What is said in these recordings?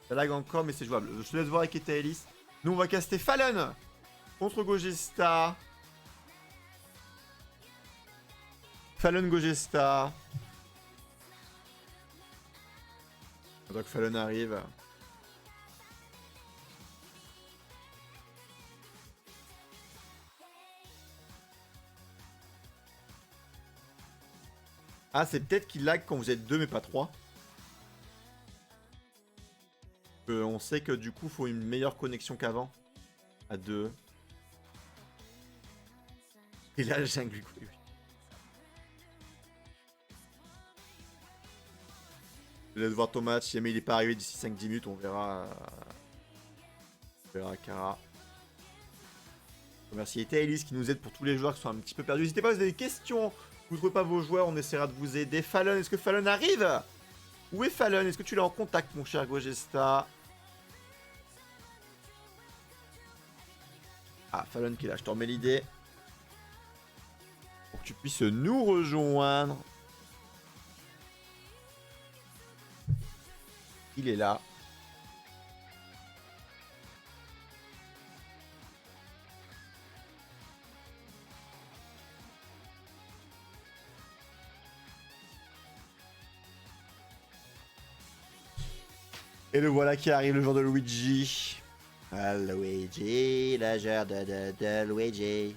Ça lag encore, mais c'est jouable. Je te laisse voir avec Etaelis. Nous, on va caster Fallen contre Gogesta. Fallen Gogesta. Donc Fallen arrive. Ah, c'est peut-être qu'il lag quand vous êtes 2 mais pas 3. On sait que du coup, il faut une meilleure connexion qu'avant. À 2. Et là, le jungle, oui. Je laisse voir ton match. Si jamais il n'est pas arrivé d'ici 5-10 minutes, on verra. On verra Kara. Merci Etaelis qui nous aide pour tous les joueurs qui sont un petit peu perdus. N'hésitez pas, si vous avez des questions. Vous ne trouvez pas vos joueurs, on essaiera de vous aider. Fallen, est-ce que Fallen arrive? Où est Fallen? Est-ce que tu l'as en contact, mon cher Gogesta? Ah, Fallen qui est là, je t'en remets l'idée. Pour que tu puisses nous rejoindre. Il est là. Et le voilà qui arrive, le joueur de Luigi. Ah, Luigi, le joueur de Luigi.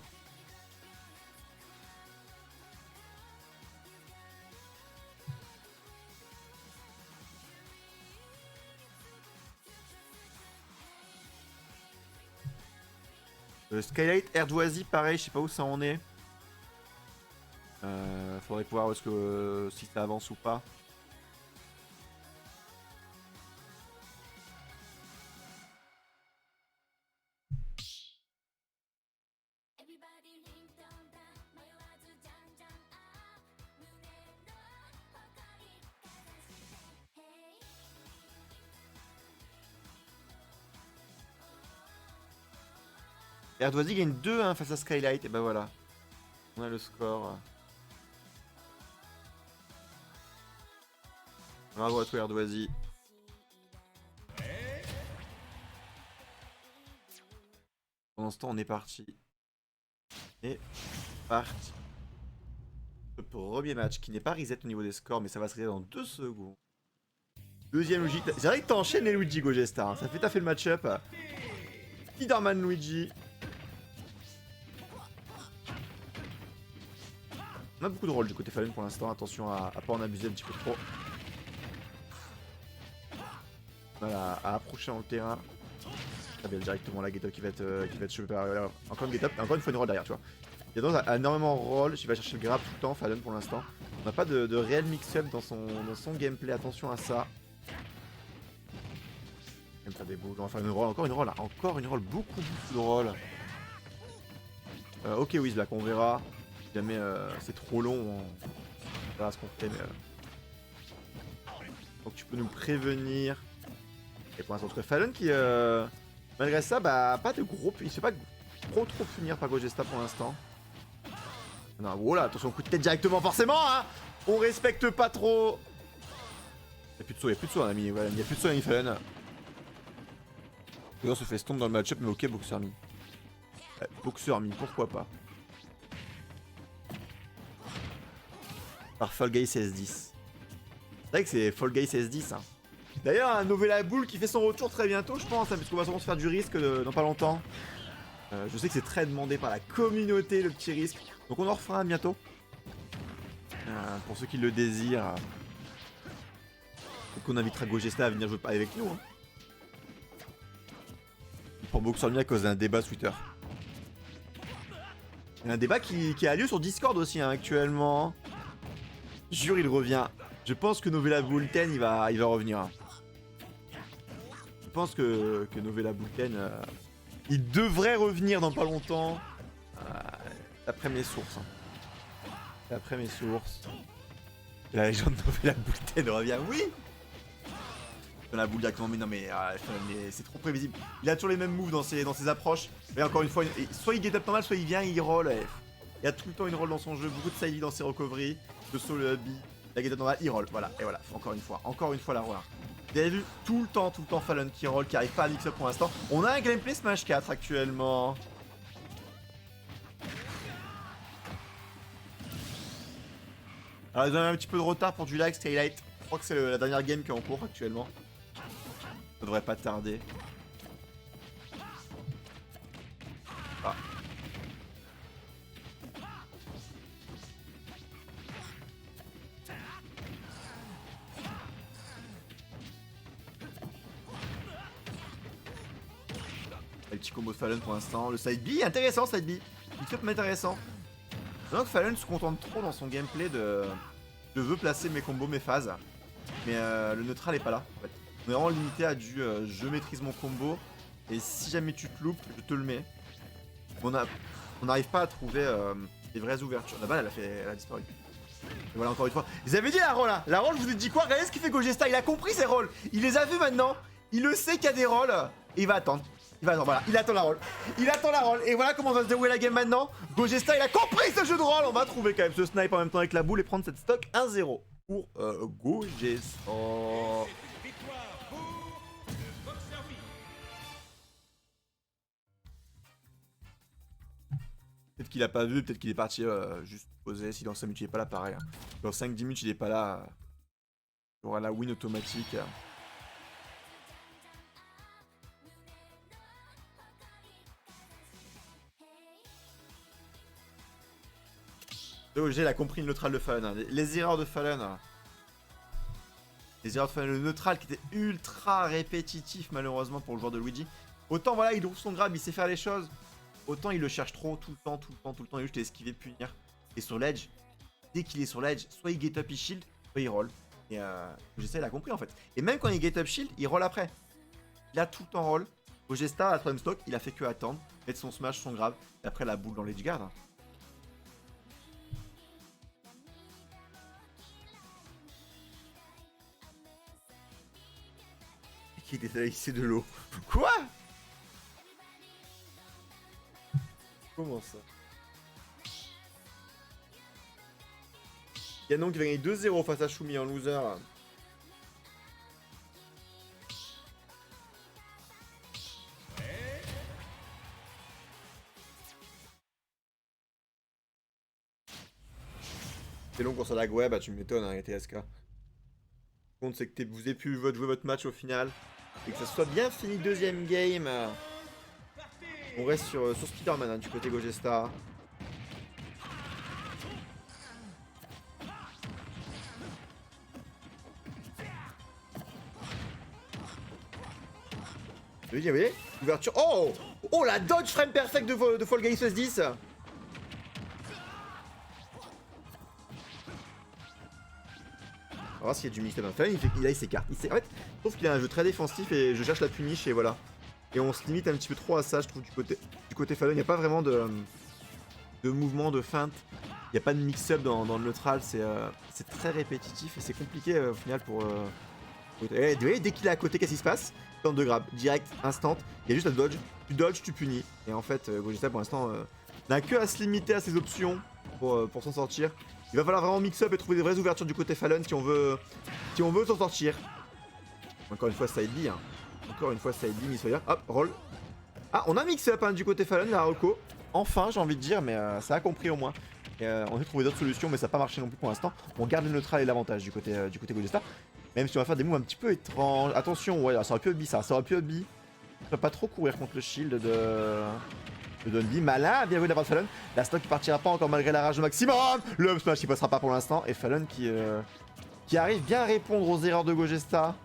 Skylight Airdoisy, pareil, je sais pas où ça en est. Faudrait voir où est-ce que si ça avance ou pas. Airdoisy gagne 2 hein, face à Skylight, et ben voilà. On a le score. Bravo à toi Airdoisy. Pendant ce temps, on est parti. Et parti. Le premier match qui n'est pas reset au niveau des scores, mais ça va se reset dans 2 secondes. Deuxième Luigi. C'est vrai que t'enchaînes les Luigi Gogesta. Hein. Ça fait taffer le match-up. Spiderman Luigi. On a beaucoup de rôles du côté Fallen pour l'instant, attention à pas en abuser un petit peu trop. Voilà, à approcher dans le terrain. Très bien directement la get up qui va être chopée par... Encore une get up, encore une fois une roll derrière, tu vois. Yados a énormément de rôle, il va chercher le grab tout le temps, Fallen pour l'instant. On n'a pas de réel mix-up dans son gameplay, attention à ça. Même pas des beaux, on va faire une roll, encore une roll, beaucoup de roll. Ok Wizblack, on verra. Si jamais c'est trop long, on verra ce qu'on fait. Mais, donc tu peux nous prévenir. Et pour l'instant, en tout cas, Fallen qui, malgré ça, bah pas de gros, il se fait pas trop punir par Gogesta pour l'instant. Non, voilà, attention, coup de tête directement, forcément, hein. On respecte pas trop. Y'a plus de saut, un ami, voilà, y'a plus de saut, l'ami Fallen. On se fait stomp dans le match-up, mais ok, Boxer Mi. Boxer Mi, pourquoi pas. Par Fall Guy CS10. C'est vrai que c'est Fall Guy CS10, hein. D'ailleurs, un Novella Bull qui fait son retour très bientôt, je pense, hein, parce qu'on va sûrement se faire du risque dans pas longtemps. Je sais que c'est très demandé par la communauté, le petit risque. Donc on en refera un bientôt. Pour ceux qui le désirent. Donc on invitera Gogesta à venir jouer avec nous. Hein. Il prend beaucoup sur le mien à cause d'un débat Twitter. Il y a un débat qui a lieu sur Discord aussi hein, actuellement. Jure, il revient. Je pense que Novella Bull 10 il va revenir. Hein. Je pense que Novella Bull 10 il devrait revenir dans pas longtemps. D'après mes sources. Hein. D'après mes sources. La légende de Novella Bull 10 revient. Oui. Dans la boule directement, mais non mais c'est trop prévisible. Il a toujours les mêmes moves dans ses approches. Mais encore une fois, soit il get up normal, soit il vient, il roll. Il y a tout le temps une roll dans son jeu, beaucoup de side dans ses recoveries, de solo B. La get up normale, il roll, voilà, et voilà, encore une fois la roll. Vous avez vu tout le temps Fallon qui roll, qui arrive pas à mix up pour l'instant. On a un gameplay Smash 4 actuellement. Alors ils ont un petit peu de retard pour du lag Skylight. Je crois que c'est la dernière game qui est en cours actuellement. Ça devrait pas tarder. Ah. Le petit combo de Fallon pour l'instant. Le side B, intéressant side B. Il mais intéressant. Donc Fallon se contente trop dans son gameplay de... Je veux placer mes combos, mes phases. Mais le neutral est pas là. En fait. On est vraiment limité à du je maîtrise mon combo. Et si jamais tu te loupes, je te le mets. On n'arrive pas à trouver des vraies ouvertures. La balle, elle a disparu. Et voilà, encore une fois. Vous avez dit la roll là. La roll, je vous ai dit quoi? Regardez ce qu'il fait Gogesta. Il a compris ses rolls. Il les a vus maintenant. Il le sait qu'il y a des rolls. Et il va attendre. Il va attendre, voilà, il attend la roll. Il attend la roll. Et voilà comment va se dérouler la game maintenant. Gogesta, il a compris ce jeu de roll. On va trouver quand même ce snipe en même temps avec la boule et prendre cette stock 1-0 pour Gogesta. Peut-être qu'il a pas vu, peut-être qu'il est parti juste poser. Si dans 5 minutes il est pas là, pareil. Hein. Dans 5-10 minutes il est pas là. Il aura la win automatique. J'ai compris le neutral de Fallon. Hein. Les erreurs de Fallon. Hein. Les erreurs de Fallon. Le neutral qui était ultra répétitif malheureusement pour le joueur de Luigi. Autant voilà, il ouvre son grab, il sait faire les choses. Autant il le cherche trop tout le temps. Il veut juste esquiver, punir. Et sur l'edge, dès qu'il est sur l'edge, soit il get up, il shield, soit il roll. Et Gogesta il a compris en fait. Et même quand il get up shield, il roll après. Il a tout le temps roll. Gogesta à la 3ème stock, il a fait que attendre. Mettre son smash, son grab. Et après la boule dans l'edge guard. Hein. Il était ici de l'eau. Quoi? Comment ça? Ganon qui va gagner 2-0 face à Shumi en loser. C'est long pour ça lag, ouais, bah tu m'étonnes, hein, TSK. Le compte, c'est que vous ayez pu jouer votre match au final. Et que ça soit bien fini, deuxième game. On reste sur Spider-Man hein, du côté Gogesta. Vous voyez, ouverture. Oh! Oh la dodge frame perfect de Fall Guys S10. On va voir s'il y a du mix là. Il s'écarte. En fait, je trouve qu'il a un jeu très défensif et je cherche la punish et voilà. Et on se limite un petit peu trop à ça, je trouve, du côté Fallon. Il n'y a pas vraiment de mouvement, de feinte. Il n'y a pas de mix-up dans le neutral. C'est très répétitif et c'est compliqué au final pour... Et dès qu'il est à côté, qu'est-ce qui se passe? Tente de grab, direct, instant. Il y a juste à dodge. Tu dodges, tu punis. Et en fait, Gogesta pour l'instant n'a que à se limiter à ses options pour s'en sortir. Il va falloir vraiment mix-up et trouver des vraies ouvertures du côté Fallon si on veut s'en sortir. Encore une fois, side B. Hein. Encore une fois, side B, Missoyer. Hop, roll. Ah, on a mix-up hein, du côté Fallon, la Rocco. Enfin, j'ai envie de dire, mais ça a compris au moins. Et, on a trouvé d'autres solutions, mais ça n'a pas marché non plus pour l'instant. On garde le neutral et l'avantage du côté Gogesta. Même si on va faire des moves un petit peu étranges. Attention, ouais, ça aurait pu up B, ça aurait pu up B. On peut pas trop courir contre le shield de Donby. Malin, bien joué de la part de Fallon. La stock qui partira pas encore malgré la rage de maximum. Le up smash qui passera pas pour l'instant. Et Fallon qui arrive bien à répondre aux erreurs de Gogesta.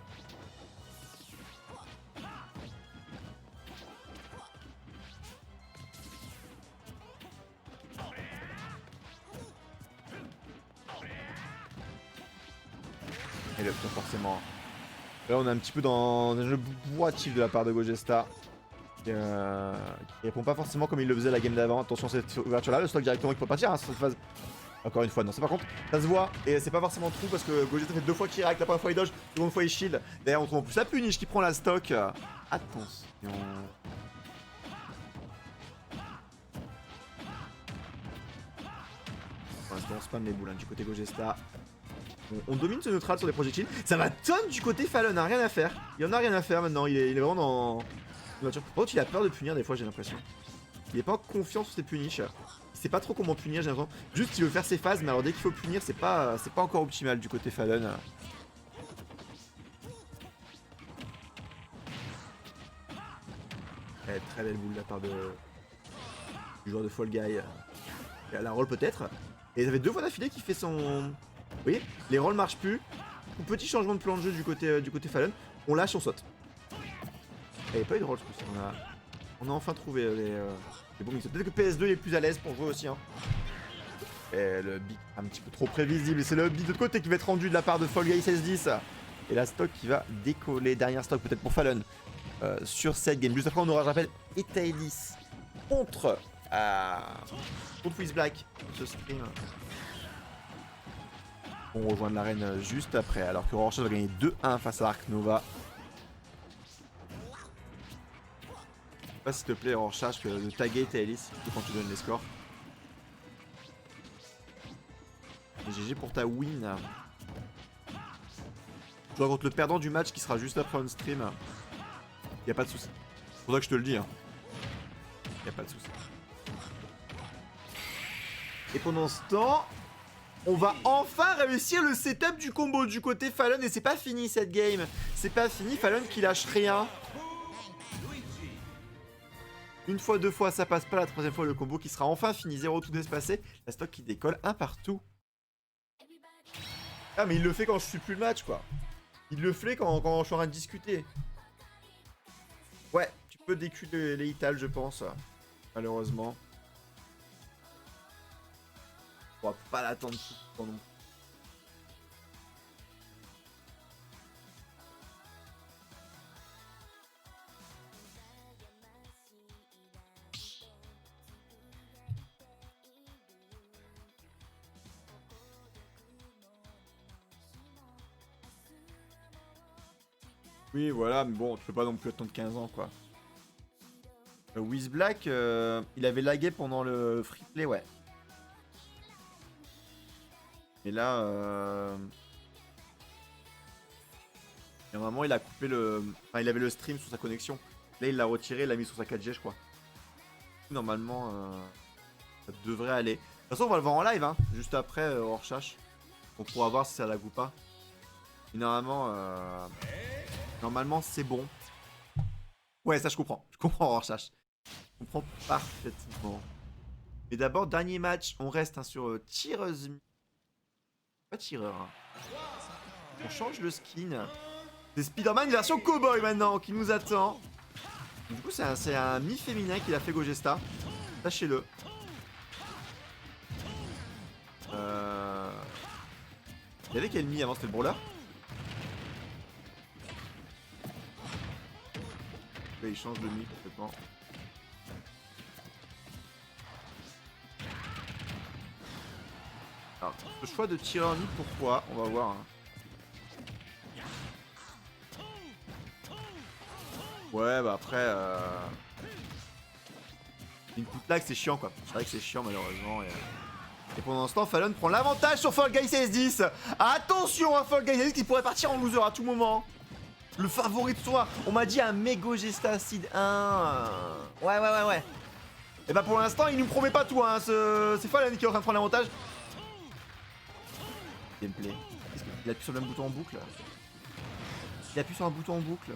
Et le up forcément. Là on est un petit peu dans un jeu bourratif de la part de Gogesta. Qui répond pas forcément comme il le faisait la game d'avant. Attention cette ouverture là, le stock directement qui peut partir hein, cette phase. Encore une fois, non, c'est par contre, ça se voit et c'est pas forcément true parce que Gogesta fait 2 fois qu'il rack, la première fois il dodge, la seconde fois il shield. D'ailleurs, on trouve en plus la punish qui prend la stock. Attention. Pour l'instant, on spam les boules hein, du côté Gogesta. On domine ce neutral sur les projectiles. Ça va tonne du côté Fallon, hein, rien à faire. Il en a rien à faire maintenant, il est vraiment dans... Par contre, il a peur de punir des fois, j'ai l'impression. Il est pas confiant sur ses punish. Il sait pas trop comment punir, j'ai l'impression. Juste, il veut faire ses phases, mais alors dès qu'il faut punir, c'est pas encore optimal du côté Fallon. Très belle boule de la part du joueur de Fall Guy. Il a la roll peut-être. Et ça fait 2 fois d'affilée qu'il fait son... Vous voyez, les rolls marchent plus. Petit changement de plan de jeu du côté Fallon. On lâche, on saute. Il n'y avait pas eu de roll, on a enfin trouvé les bons mix. Peut-être que PS2 est plus à l'aise pour jouer aussi. Hein. Et le beat un petit peu trop prévisible. Et c'est le beat de l'autre côté qui va être rendu de la part de Fall Guy 16-10. Et la stock qui va décoller. Dernière stock peut-être pour Fallon. Sur cette game. Juste après, on aura, je rappelle, Etaelis contre WizBlack. Ce stream. On rejoint l'arène juste après. Alors que Rorschach va gagner 2-1 face à Ark Nova. Pas s'il te plaît, Rorschach, de taguer Etaelis quand tu donnes les scores. Et GG pour ta win. Je dois contre le perdant du match qui sera juste après on stream. Y'a pas de soucis. C'est pour ça que je te le dis. Hein. Y'a pas de soucis. Et pendant ce temps, on va enfin réussir le setup du combo du côté Fallon. Et c'est pas fini cette game. C'est pas fini. Fallon qui lâche rien. Une fois, 2 fois, ça passe pas. La 3e fois, le combo qui sera enfin fini. 0 tout espacé. La stock qui décolle un partout. Ah, mais il le fait quand je suis plus le match, quoi. Il le fait quand je suis en train de discuter. Ouais, tu peux déculer les Ital, je pense. Malheureusement. On va pas l'attendre tout le temps non. Oui, voilà, mais bon, tu peux pas non plus attendre 15 ans, quoi. WizBlack, il avait lagué pendant le free play, ouais. Et là, normalement, il a coupé le... Enfin, il avait le stream sur sa connexion. Là, il l'a retiré, il l'a mis sur sa 4G, je crois. Normalement, ça devrait aller. De toute façon, on va le voir en live, hein, juste après, Rorschach. On pourra voir si ça lag ou pas. Et normalement, c'est bon. Ouais, ça, je comprends. Je comprends, Rorschach. Je comprends parfaitement. Mais d'abord, dernier match, on reste hein, sur tireuse. Pas tireur. Hein. On change le skin. C'est Spider-Man version cowboy maintenant qui nous attend. Du coup, c'est un mi-féminin qu'il a fait Gogesta. Sachez-le. Il y avait quel mi avant, c'était le brawler. Là, il change de mi complètement. Alors, le choix de tireur mi, pourquoi? On va voir. Hein. Ouais, bah après... Input lag, c'est chiant, quoi. C'est vrai que c'est chiant, malheureusement. Et pendant ce temps, Fallon prend l'avantage sur Fall Guy 16-10. Attention à Fall Guy 16-10 qui pourrait partir en loser à tout moment. Le favori de soi. On m'a dit un Megogesta Seed 1. Ouais. Et bah pour l'instant, il nous promet pas tout. Hein. C'est Fallon qui est en train de prendre l'avantage. Gameplay. Il appuie sur le même bouton en boucle. Il appuie sur un bouton en boucle.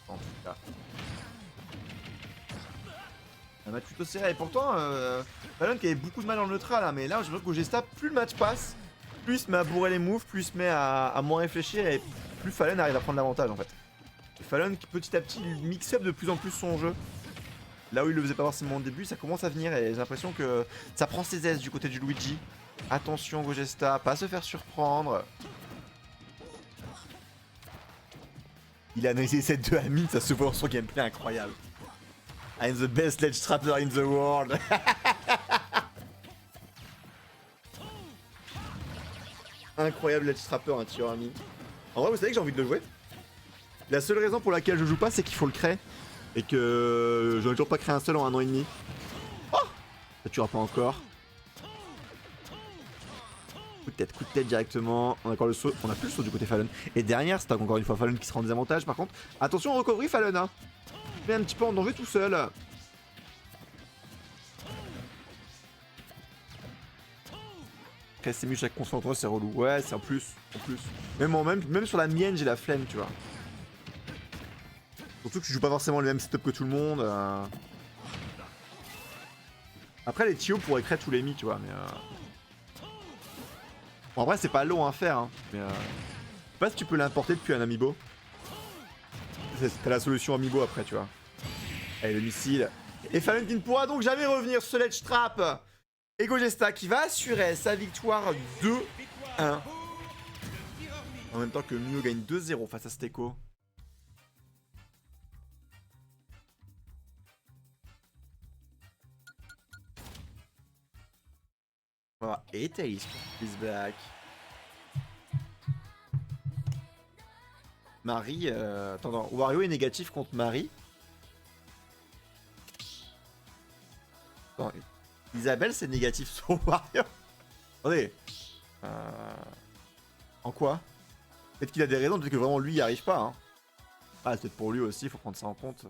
En tout cas. Un match plutôt serré. Et pourtant, Fallon qui avait beaucoup de mal en neutral. Hein, mais là, je vois que Gogesta, plus le match passe, plus il se met à bourrer les moves, plus il se met à moins réfléchir et plus Fallon arrive à prendre l'avantage en fait. Et Fallon qui petit à petit mix up de plus en plus son jeu. Là où il le faisait pas forcément au début, ça commence à venir et j'ai l'impression que ça prend ses aises du côté du Luigi. Attention Gogesta, pas se faire surprendre. Il a analysé cette 2 à mine, ça se voit dans son gameplay incroyable. I'm the best ledge trapper in the world. Incroyable ledge trapper, un tireur ami. En vrai, vous savez que j'ai envie de le jouer. La seule raison pour laquelle je joue pas, c'est qu'il faut le créer. Et que je n'ai toujours pas créé un seul en 1 an et demi. Oh, ça tuera pas encore. Coup de tête directement. On a encore le saut. On a plus le saut du côté Fallen. Et derrière, c'est encore une fois Fallen qui se rend en désavantage. Par contre, attention au recovery Fallen. Hein. Il est un petit peu en danger tout seul. Après, c'est mieux chaque concentré, c'est relou. Ouais, c'est en plus. Même sur la mienne, j'ai la flemme, tu vois. Surtout que je joue pas forcément le même setup que tout le monde. Après, les Tio pourraient créer tous les mi, tu vois, mais. Bon, en vrai, c'est pas long à faire, hein. Mais je sais pas si tu peux l'importer depuis un amiibo. T'as la solution amiibo après, tu vois. Allez, le missile. Et Fallen qui ne pourra donc jamais revenir sur ce Ledge Trap. Et Gogesta qui va assurer sa victoire 2-1. En même temps que Mio gagne 2-0 face à Steko. Voilà. Et Tails is back. Marie, attends, Wario est négatif contre Marie. Attends, Isabelle c'est négatif sur Wario. Attendez. En quoi? Peut-être qu'il a des raisons, peut-être que vraiment lui il n'y arrive pas. Hein. Ah, c'est peut-être pour lui aussi, il faut prendre ça en compte.